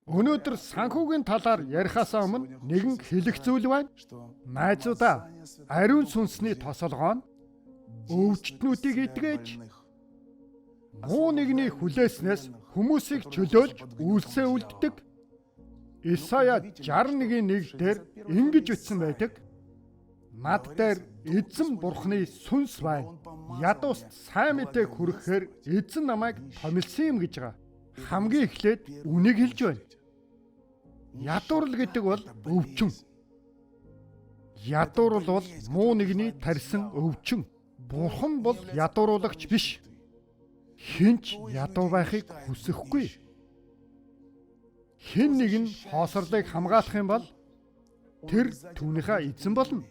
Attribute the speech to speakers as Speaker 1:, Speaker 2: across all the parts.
Speaker 1: Өнөөдөр санхүүгийн талаар ярихаас өмнө нэгэн хэлэх зүйл байна. Найзуудаа, ариун сүнсний тосолгоо нь өвчтнүүдийг эдгэж, муу нэгний хүлээснээс хүмүүсийг чөлөөлж үйлсээ үлддэг. Исая 61:1 дээр ингэж үтсэн байдаг. Над дээр эзэн бурхны сүнс байна. Ядууст сайн мэдээг хүргэхээр эзэн намайг томилсон юм гэж байгаа. Хамгийн эхлээд үнийг хэлж байна. Ядуурл гэдэг бол өвчин. Ядуурл бол муу нэгний тарьсан өвчин. Бурхан бол ядууруулагч биш. Хинч ядуу байхыг хүсэхгүй. Хэн нэг нь хоосорлыг хамгаалах юм бол тэр түүнийхээ эзэн болно.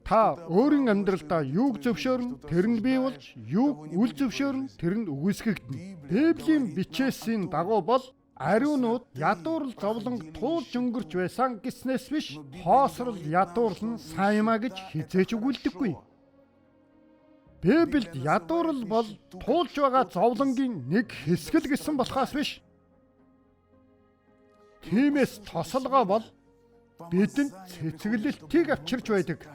Speaker 1: Та өөрийн амьдралдаа юуг зөвшөөрнө, тэр нь бий болж, юуг үл зөвшөөрнө, тэр нь үгүйсгэгдэнэ. Библийн бичээсийн дагуу бол ариунууд ядуурл зовлон туулж өнгөрч байсан гэснээс биш, хоосрол ядуурл нь сайн юмаа гэж хизээж өгүүлдэггүй. Библиэд ядуурл бол туулж байгаа зовлонгийн нэг хэсэг л гэсэн болохоос биш. Тиймээс тосолгоо бол бидэнд цэцгэлэлтийг авчирч байдаг.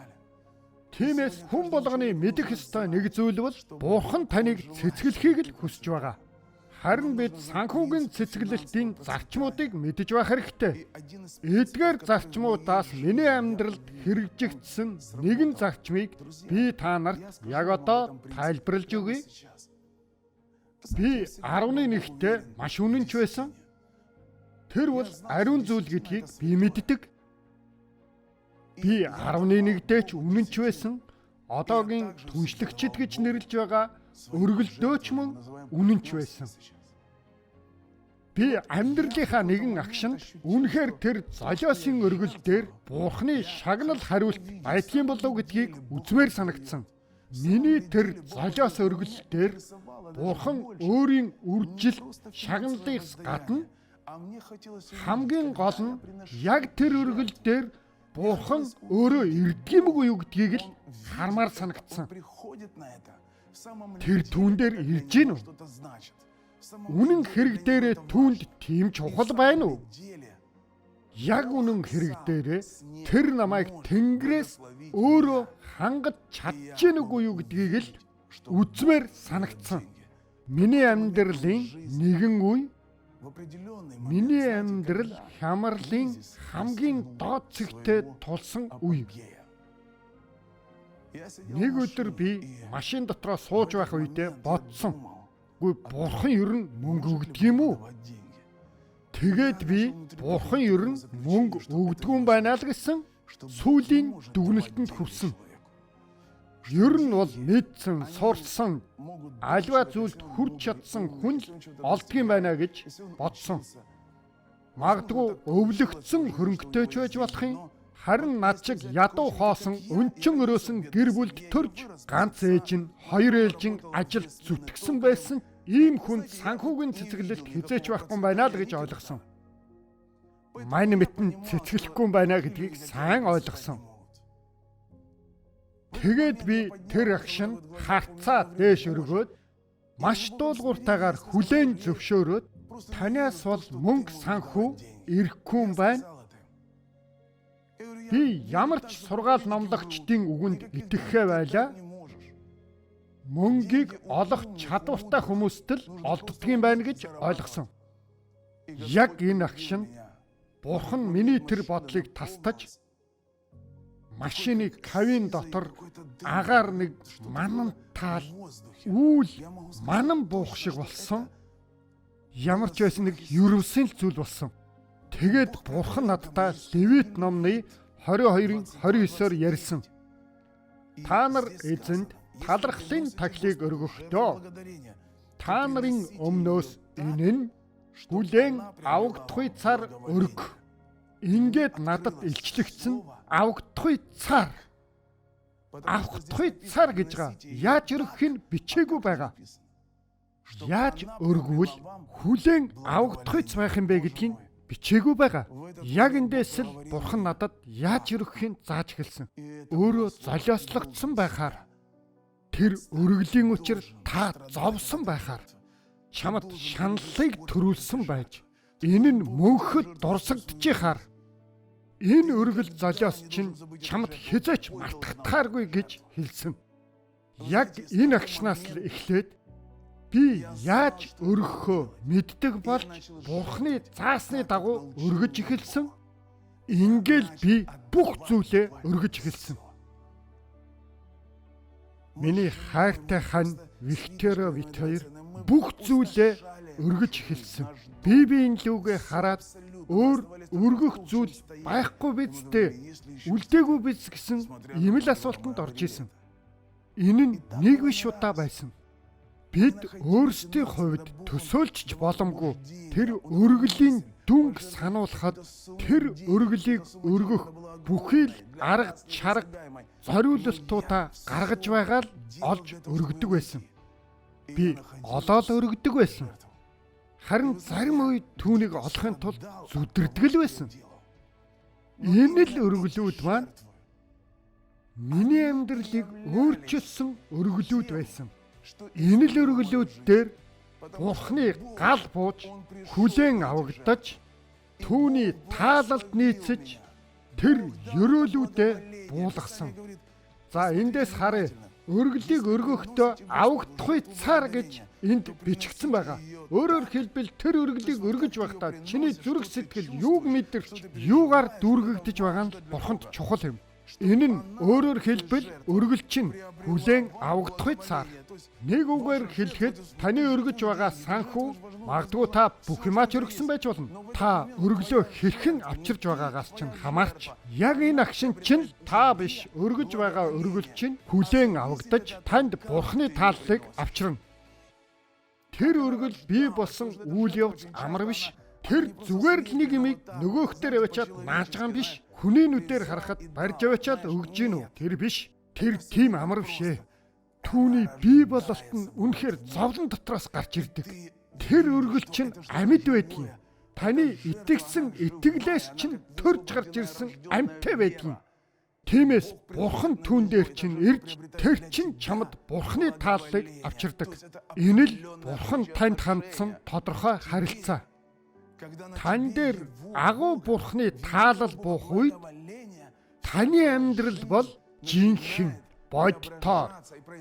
Speaker 1: Тиймээс хүн болгоны мэдэх ёстой нэг зүйл бол Бурхан таныг цэцгэлэхийг л хүсэж байгаа. Харин бид санхүүгийн цэцгэлэлтийн зарчмуудыг мэдэж байх хэрэгтэй. Эдгээр зарчмуудаас миний амьдралд хэрэгжигдсэн нэгэн зарчмыг би та нарт яг одоо тайлбарлаж өгье. Би 11-т маш үнэнч байсан. Тэр бол ариун зүйл гэдгийг би мэддэг. Би 11-д ч үнэнч байсан. Одоогийн түншлэгчд гэж нэрлэж байгаа өргөлдөөч мөн үнэнч байсан. Би амьдралынхаа нэгэн агшинд үнэхээр тэр золиосын өргөл дээр Бурханы шагнал хариулт байдгийн болов гэдгийг үзмээр санагдсан. Миний тэр золиос өргөл дээр Бурхан өөрийн үржил шагналыг гадна хамгийн гол нь яг тэр өргөл дээр Бурхан өөрөө ирдэг юм уу юу гэдгийг л хармаар санагдсан. Тэр түүн дээр ирж гин үү? Үнэн хэрэг дээрээ түүнд тийм чухал байна уу? Яг үнэн хэрэг дээрээ тэр намайг Тэнгэрээс өөрөө хангаж чадж гин үгүй юу гэдгийг л үзмээр санагдсан. Миний амьдралын нэгэн үе, миний амьдрал хямралын хамгийн доод зэгтээ тулсан үе. Нэг өдөр би машин дотроо сууж байх үедээ бодсон. Гүй Бурхан ер нь мөнгө өгдөг юм уу? Тэгээд би Бурхан ер нь мөнгө өгдөг юм байна л гэсэн сүүлийн дүгнэлтэнд хүрсэн. Ер нь бол мэдсэн, сурсан, альва зүйлд хүрч чадсан хүн л олдгийм байна гэж бодсон. Магадгүй өвлөгдсөн хөрөнгөтэй ч байж болох юм. Харин над шиг ядуу хоосон өнчин өрөөсөн гэр бүлд төрж ганц ээж нь хоёр ээлжин ажилд зүтгэсэн байсан ийм хүнд санхүүгийн цэцгэлэлт хизээч байхгүй байна л гэж ойлгосон. Мань мэтэн цэцгэлэхгүй байна гэдгийг сайн ойлгосон. Тэгээд би тэр агшин харцаа дээш өргөөд маш дуулууртайгаар хүлээн зөвшөөрөөд танаас бол мөнгө санхүү ирэхгүй юм байна. Би ямар ч сургаал номлогчдын үгэнд итгэхээ байлаа. Мөнгийг олох чадвартай хүмүүст л олддог юм байна гэж ойлгосон. Яг энэ агшин Бурхан миний тэр бодлыг тастаж машиныг кабин дотор агаар нэг манан таал үйл манан буух шиг болсон. Ямар ч байсан нэг ерөвсөн л зүйл болсон. Тэгээд Бурхан надтай Левит номны 22-29-оор ярьсан. Та нар эзэнд талархлын тахилыг өргөхдөө та нарын өмнөөс энэ нь хүлээн авагдахгүй цар өрг. Ингээд надад илчлэгдсэн авагдахгүй цар. Авагдахгүй цар гэж байгаа. Яаж өргөх нь бичээгүй байгаа. Яаж өргөвөл хүлээн авагдахгүй байх юм бэ гэдгийг бичээгүй байгаа. Яг эндээс л Бурхан надад яаж өргөхийг зааж хэлсэн. Өөрөө золиослогдсон байхаар тэр өргөлийн учир та зовсон байхаар чамд шаналлыг төрүүлсэн байж Энэ нь мөнхөд дурсагдчихаар энэ өргөл золиос чинь чамд хязгаарч мартагдахааргүй гэж хэлсэн. Яг энэ агшнаас л эхлээд би яаж өргөхөө мэддэг болж Бурхны заасны дагуу өргөж эхэлсэн. Ингээл би бүх зүйлээ өргөж эхэлсэн. Миний хайртай хань Виктория Вит хоёр бүх зүйлээ өргөж эхэлсэн. Библийн лүгээ хараад өөр өргөх зүйл байхгүй биз дээ, үлдээгүй биз гэсэн ийм л асуултанд орж исэн. Энэ нь нэг биш удаа байсан. Бид өөрсдийн хувьд төсөөлж боломгүй тэр өргөлийн дүнг сануулхад тэр өргөлийг өргөх бүхий л арга чарга зориулалтуудаа гаргаж байгаа л олж өргөдөг байсан. Би олоод өргөдөг байсан. Харин зарим үед түүнийг олохын тулд зүдэрдэг л байсан. Энэ л өргөлүүд маань миний амьдралыг өөрчилсөн өргөлүүд байсан. Энэ л өргөлүүд дээр Бурхны гал бууж хүлээн авагдаж түүний таалалд нийцэж тэр ёроолүүдэд буулгасан. За эндээс харъя. Өргөлийг өргөхдөө авагдахгүй цаар гэж энд бичигдсэн байгаа. Өөрөөр хэлбэл тэр өргөлийг өргөж байхдаа чиний зүрх сэтгэл юуг мэдэрч юугаар дүүргэгдэж байгаа нь Бурханд чухал юм. Энэ нь өөрөөр хэлбэл өргөл чинь хүлээн авагдахгүй цаар. Нэг үгээр хэлэхэд таны өргөж байгаа санхүү магадгүй та бүх юмаа ч өргөсөн байж болно. Та өргөлөө хэрхэн авчирж байгаагаас чинь хамаарч яг энэ агшин чинь та биш өргөж байгаа өргөл чинь хүлээн авагдаж танд Бурхны тааллыг авчирна. Тэр өргөл бий болсон үйл явц амар биш. Тэр зүгээр л нэг юмыг нөгөөхдөр явуулчаад нааж байгаа юм биш. Хүний нүдээр харахад барьж аваачаад өгж гин үү? Тэр биш. Тэр тийм амар бишээ. Түүний бие бололт нь үнэхээр зовлон дотроос гарч ирдэг. Тэр өргөл чинь амьд байдгийг. Таны итгэсэн итгэлээс чинь төрж гарч ирсэн амьтаа байдгийг. Тиймээс Бурхан түүн дээр чинь ирж тэр чинь чамд Бурханы тааллыг авчирдаг. Энэ л Бурхан танд хандсан тодорхой харилцаа. Тань дээр агуу Бурхны таалал буух үед таны амьдрал бол жинхэнэ бодтоор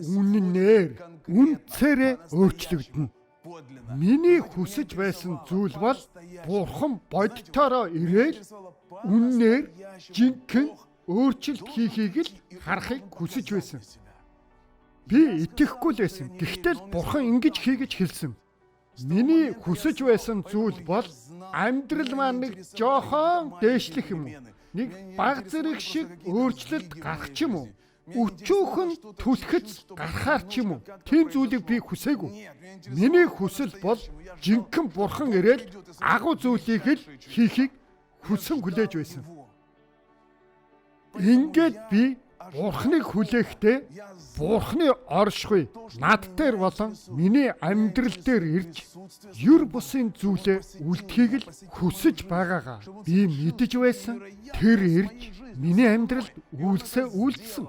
Speaker 1: үннээр үнцээрээ өөрчлөгдөнө. Миний хүсэж байсан зүйл бол Бурхан бодтоороо ирээл үннээр жинхэнэ өөрчлөлт хийхийг л харахыг хүсэж байсан. Би итгэхгүй л байсан. Гэхдээ Бурхан ингэж хий гэж хэлсэн. Миний хүсэж байсан зүйл бол амьдрал маань нэг жоохон дээшлэх юм уу? Нэг баг зэрэг шиг өөрчлөлт гарах ч юм уу? Өчүүхэн түлхэц гарахаар ч юм уу? Тийм зүйлийг би хүсээгүй. Миний хүсэл бол жинхэнэ Бурхан ирээл агуу зүйлийг л хийхийг хүсэн хүлээж байсан. Ингээд би Бурхныг хүлээхдээ Бурхны оршихуй над дээр болон миний амьдрал дээр ирж юр бусын зүйлээ үлдэхийг л хүсэж байгаагаа би мэдэж байсан. Тэр ирж миний амьдралд үйлдсэн.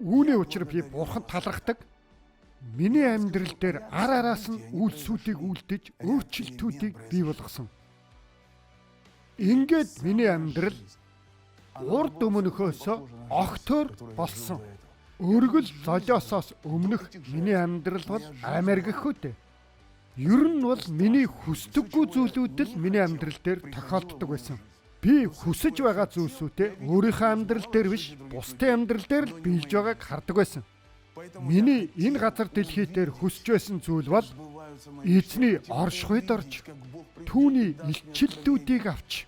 Speaker 1: Үүний учир би Бурханд талархдаг. Миний амьдрал дээр араас нь үйлсүүдийг үлдэж өөрчлөлтүүдийг бий болгосон. Ингээд миний амьдрал урд өмнөхөөс огтоор болсон. Өргөл золиосоос өмнөх миний амьдрал бол амар гэхүү дээ. Ер нь бол миний хүсдэггүй зүйлүүд л миний амьдрал дээр тохиолддог байсан. Би хүсэж байгаа зүйлсүүдээ өөрийнхөө амьдрал дээр биш, бусдын амьдрал дээр л биелж байгааг хардаг байсан. Миний энэ газар дэлхий дээр хүсэж байсан зүйл бол эзний оршихуйд орж түүний илчиллүүдийг авч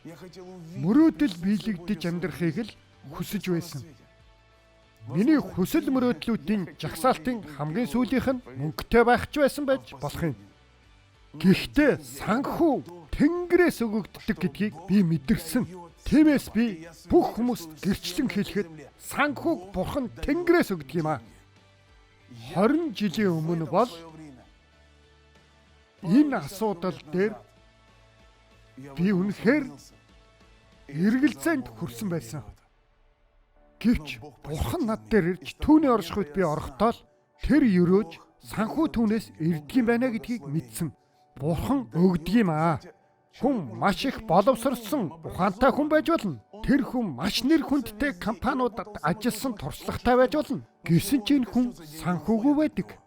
Speaker 1: мөрөөдөл биелэгдэж амьдрахыг л хүсэж байсан. Миний хүсэл мөрөөдлүүдийн жагсаалтын хамгийн сүүлийнх нь мөнгөтэй байх ч байсан байж болох юм. Гэхдээ санхүү Тэнгэрээс өгөгддөг гэдгийг би мэдэрсэн. Тиймээс би бүх хүмүүст гэрчлэн хэлэхэд санхүүг Бурхан Тэнгэрээс өгдөг юм аа. 20 жилийн өмнө бол энэ асуудал дээр би үнэхээр эргэлзээнд хүрсэн байсан. Гэвч Бурхан над дээр ирж түүний оршихуйд би орохдоо тэр өрөөж санхүү түүнээс ирдэг юм байна гэдгийг мэдсэн. Бурхан өгдөг юм аа. Хүн маш их боловсрсон ухаантай хүн байж болно. Тэр хүн маш нэр хүндтэй компаниудад ажилласан туршлагатай байж болно. Гэсэн чинь хүн санхүүгүй байдаг.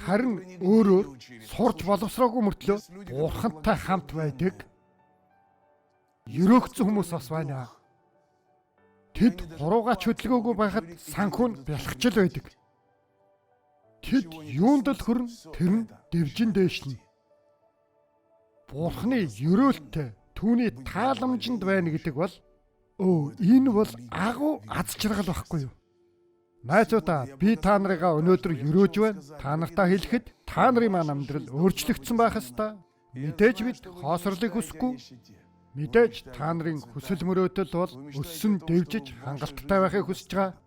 Speaker 1: Харин өөрөөр сурч боловсроогүй мөртлөө Бурхантай хамт байдаг ерөөгцөн хүмүүс бас байна. Тэд хуруугач хөдөлгөөгүй байхад санхүү нь бялхчил байдаг. Тэд юунд л хүрэн тэр нь дэвжин дээшлэн. Бурханы ерөөлтөй түүний тааламжинд байна гэдэг бол энэ бол агуу аз жаргал байхгүй юу? Найзуудаа, би та нарыгаа өнөөдөр ерөөж байна. Та нартаа хэлэхэд та нарын маань амьдрал өөрчлөгдсөн байх ёстой. Мэдээж бид хоосрлыг хүсэхгүй. Мэдээж та нарын хүсэл мөрөөдөл бол өссөн дэвжиж хангалттай байхыг хүсэж байгаа.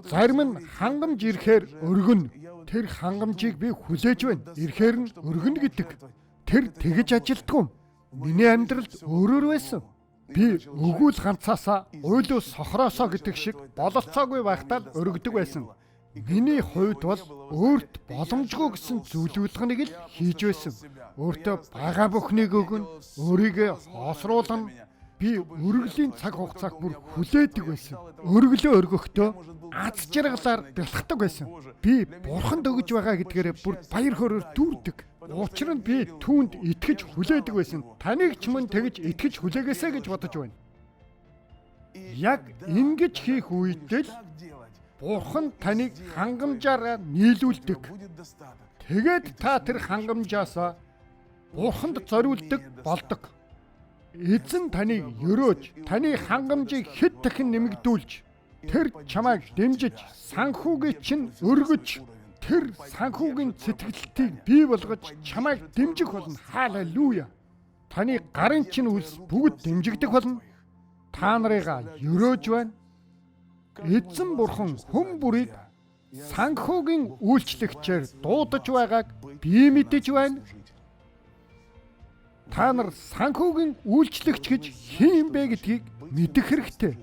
Speaker 1: Зарим нь хангамж ирэхээр өргөн. Тэр хангамжийг би хүлээж байна. Ирэхээр нь өргөн гэдэг. Тэр тэгж ажилдгүй. Миний амьдралд өөрөөр байсан. Би өгүүл ганцаасаа уйлуу сохроосоо гэдэг шиг бололцоогүй байхдаа л өргөдөг байсан. Миний хувьд бол өөрт боломжгүй гэсэн зүйлүүднийг л хийж байсан. Өөртөө бага бүхнийг өгнө, өөрийгөө хоосруулна. Би өргөлийн цаг хугацааг бүр хүлээдэг байсан. Өргөлөө өргөхдөө аз жаргалаар бэлхдэг байсан. Би Бурханд өгж байгаа гэдгээрээ бүр баяр хөөрөөр дүүрдэг. Учир нь би түүнд итгэж хүлээдэг байсан. Таныг ч мөн тэгж итгэж хүлээгээсэй гэж бодож байна. Яг ингэж хийх үедээ л Бурхан таныг хангамжаараа нийлүүлдэг. Тэгээд та тэр хангамжаасаа Бурханд зориулдаг болдог. Эзэн таныг ерөөж, таны хангамжийг хэд дахин нэмэгдүүлж, тэр чамайг дэмжиж, санхүүгээ чинь өргөж, тэр санхүүгийн сэтгэлтийг бий болгож чамайг дэмжих болно. Халелуя. Таны гарын чинь үлс бүгд дэмжигдэх болно. Та нарыгаа ерөөж байна. Эзэн Бурхан хүн бүрийг санхүүгийн үйлчлэгчээр дуудаж байгааг би мэдэж байна. Та нар санхүүгийн үйлчлэгч гэж хэн юм бэ гэдгийг мэдэх хэрэгтэй.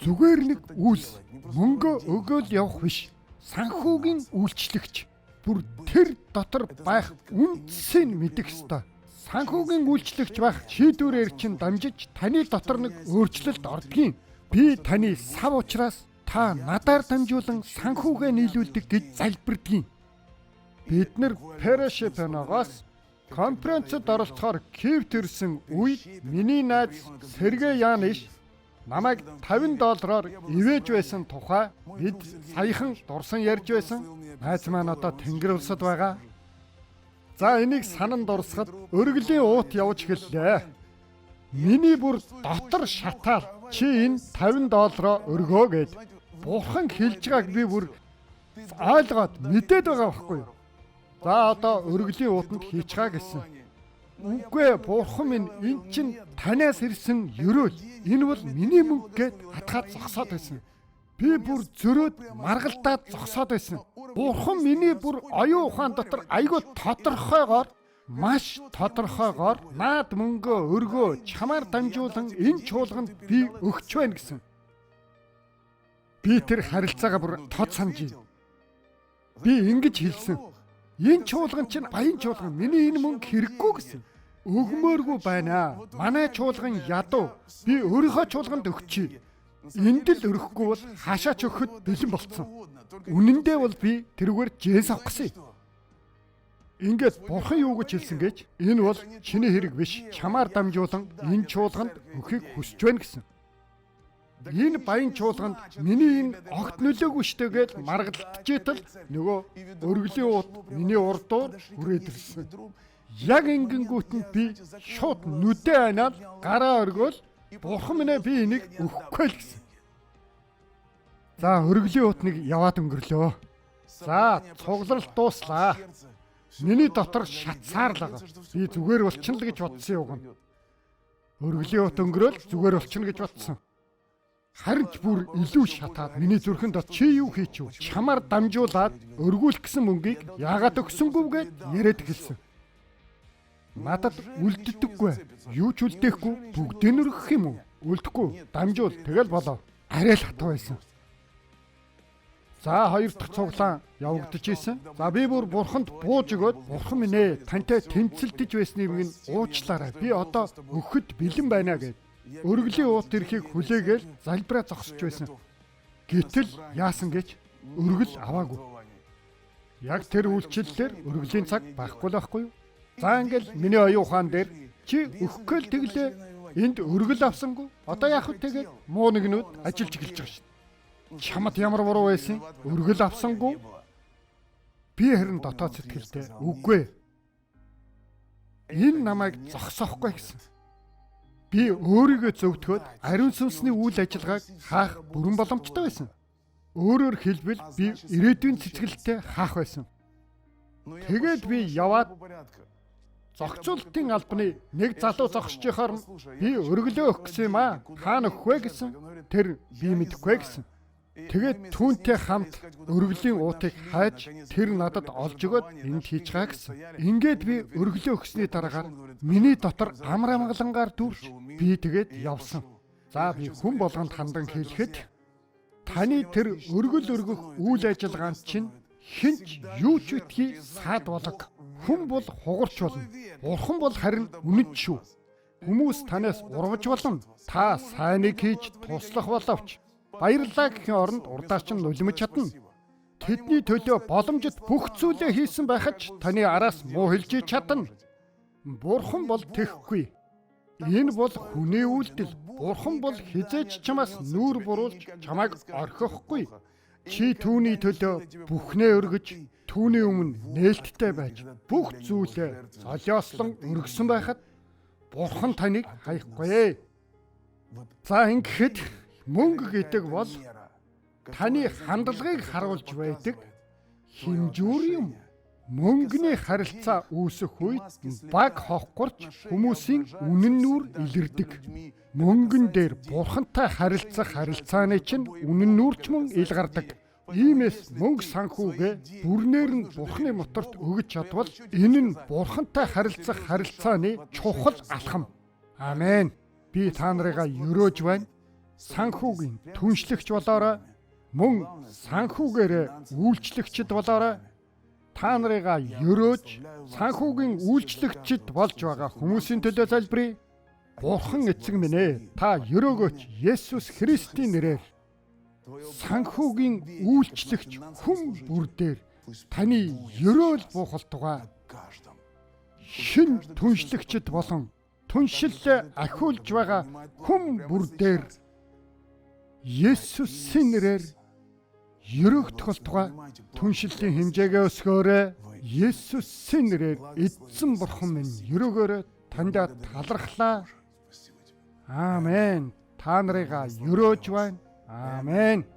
Speaker 1: Зүгээр нэг үйлс мөнгө өгөөл явах биш. Санхүүгийн үйлчлэгч бүр тэр дотор байх үндсийг мэдэх ёстой. Санхүүгийн үйлчлэгч байх шийдвэрээр чинь дамжиж таны дотор нэг өөрчлөлт ордгийн. Би таны сав учраас та надаар дамжуулан санхүүгээ нийлүүлдэг гэж залбирдгийн. Бид нар Фellowship-ноос конференцэд оролцохоор Киевт ирсэн үед миний найз Сергей Яниш намайг $50 ивэж байсан тухай бид саяхан дурсан ярьж байсан. Найз маань одоо Тэнгэр улсад байгаа. За энийг санан дурсахад өргөлийн уут явж эхэллээ. Миний бүр дотор шатаал чи энэ $50 өргөө гэд. Бурхан хэлж байгааг би бүр ойлгоод мэдээд байгаа байхгүй юу? За одоо өргөлийн уутанд хийчихаа гэсэн. Үгүй Бурхан минь эн чинь танаас ирсэн ерөөл. Энэ бол миний мөнгө гэд хатгаад зогсоод байсан. Би бүр зөрөөд маргалдаад зогсоод байсан. Бурхан миний бүр оюун ухаан дотор айгүй тодорхойгоор маш тодорхойгоор наад мөнгөө өргөө чамаар дамжуулан энэ чуулганд би өгч байна гэсэн. Би тэр харилцаагаа бүр тод санаж байна. Би ингэж хэлсэн. Энэ чуулган чинь баян чуулган. Миний энэ мөнгө хэрэггүй гэсэн. Өгмөөргүй байна. Манай чуулган ядуу. Би өөрийнхөө чуулганд өгчий. Энд л өрөхгүй бол хаашаа ч өгөхөд бэлэн болцсон. Үнэндээ бол би тэрүүгээр жээс авах гэсэн. Ингээд Бурхан юу гэж хэлсэн гэж? Энэ бол чиний хэрэг биш. Чамаар дамжуулан энэ чуулганд өгөхийг хүсэж байна гэсэн. Энэ баян чуулганд миний энэ огт нөлөөгүй штэ гэж маргалдчихэтэл нөгөө өргөлийн уут миний урдуур хүрээд ирсэн. Яг ингэнгүүт нь би шууд нүдээ анаад гараа өргөөл Бурхан минь би энийг өгөхгүй л гэсэн. За өргөлийн уутныг яваад өнгөрлөө. За цугларал дууслаа. Миний дотор шатсаар л байгаа. Би зүгээр болчихно л гэж бодсон юм. Өргөлийн уут өнгөрөөл зүгээр болчихно гэж бодсон. Харин ч бүр илүү шатаад миний зүрхэнд чи юу хийчихв? Чамаар дамжуулаад өргүүлэх гэсэн мөнгийг яагаад өгсөнгүй гэд яриад эхэлсэн. Надад үлддэггүй. Юу ч үлдээхгүй. Бүгдийг нь өргөх юм уу? Үлдэхгүй. Дамжуул. Тэгэл болоо. Арай л хатаа байсан. За 2 дахь цуглаан явагдаж исэн. За би бүр бурханд бууж өгөөд бурхан минь ээ тантай тэмцэлдэж байсныг минь уучлаарай. Би одоо өгөхөд бэлэн байна гэд. Өргөлийн уут ирэхийг хүлээгээл залбираа зогсож байсан. Гэтэл яасан гэж өргөл аваагүй. Яг тэр үйлчлэлээр өргөлийн цаг байхгүй юу? За ингээл миний оюун ухаан дээр чи өгөхгүй л тэглээ. Энд өргөл авсангүй. Одоо яах вэ тэгээд муу нэгнүүд ажиллаж эхэлж байгаа шүү. Чамд ямар буруу байсан? Өргөл авсангүй. Би харин дотоод сэтгэлдээ үгүй. Энэ намайг зогсоохгүй гэсэн. Би өөрийгөө зөвтгөхөд ариун сүнсний үйл ажиллагааг хаах бүрэн боломжтой байсан. Өөрөөр хэлбэл би ирээдүйн цэцгэлтэй хаах байсан. Тэгээд би яваад зогцуултын албаны нэг залуу зогсож байхаар би өргөлөө өгөх гэсэн юм аа. Хаана өгөх вэ гэсэн. Тэр би мэдэхгүй гэсэн. Тэгээд түүнтэй хамт өргөлийн уутыг хайж тэр надад олж өгөөд энд хийж байгаа гэсэн. Ингээд би өргөлөө өгсөний дараагаар миний дотор амар амгалангаар дүүрч би тэгээд явсан. За би хүн болгонд хандан хэлэхэд таны тэр өргөл өргөх үйл ажиллагаанд чинь хинч юу ч үтгий саад болог. Хүн бол хугарч болно. Бурхан бол харин үнэт шүү. Хүмүүс танаас урвж болно. Та сайныг хийж туслах боловч баярлалаа гэхийн оронд урдаач нь нулимж чадна. Тэдний төлөө боломжит бүх зүйлээ хийсэн байхад таны араас муу хэлж чадна. Бурхан бол тэхгүй. Энэ бол хүний үйлдэл. Бурхан бол хизээч чамаас нүүр буруулж чамайг орхихгүй. Чи түүний төлөө бүхнээ өргөж, түүний өмнө нээлттэй байж, бүх зүйлээ солиослон өргөсөн байхад Бурхан таныг хаяхгүй. За ингэхэд мөнгө гэдэг бол таны хандлагыг харуулж байдаг хэмжүүр юм. Мөнгөний харилцаа үүсэх үед баг хохгорч хүмүүсийн үнэн нүур илэрдэг. Мөнгөн дээр бурхантай харилцах харилцааны чинь үнэн нүрч мөн ил гардаг. Иймээс мөнгө санхүүгээ бүрнээр нь бурхны моторт өгж чадвал энэ нь бурхантай харилцах харилцааны чухал алхам. Амен. Би та нарыгаа өрөөж байна. Санхүүгийн түншлэгч болоорой. Мөн санхүүгээрээ үйлчлэгчд болоорой. Та нарыгаа өрөөж санхүүгийн үйлчлэгчд болж байгаа хүмүүсийн төлөө залбирая. Бурхан эцэг минь ээ, та өрөөгөөч Есүс Христийн нэрээр. Санхүүгийн үйлчлэгч хүн бүр дээр таны өрөөл буухалтугай шин түншлэгчд болон түншлэлээ ахиулж байгаа хүн бүр дээр Есүсийн нэрээр өрөөгдөх болтугай түншлэлийн хэмжээгээ өсгөөрэй. Есүсийн нэрээр эзэн бурхан минь өрөөгөөрэй. Тандаа талархлаа. Амен. Та нарыгаа өрөөж байна. Амен.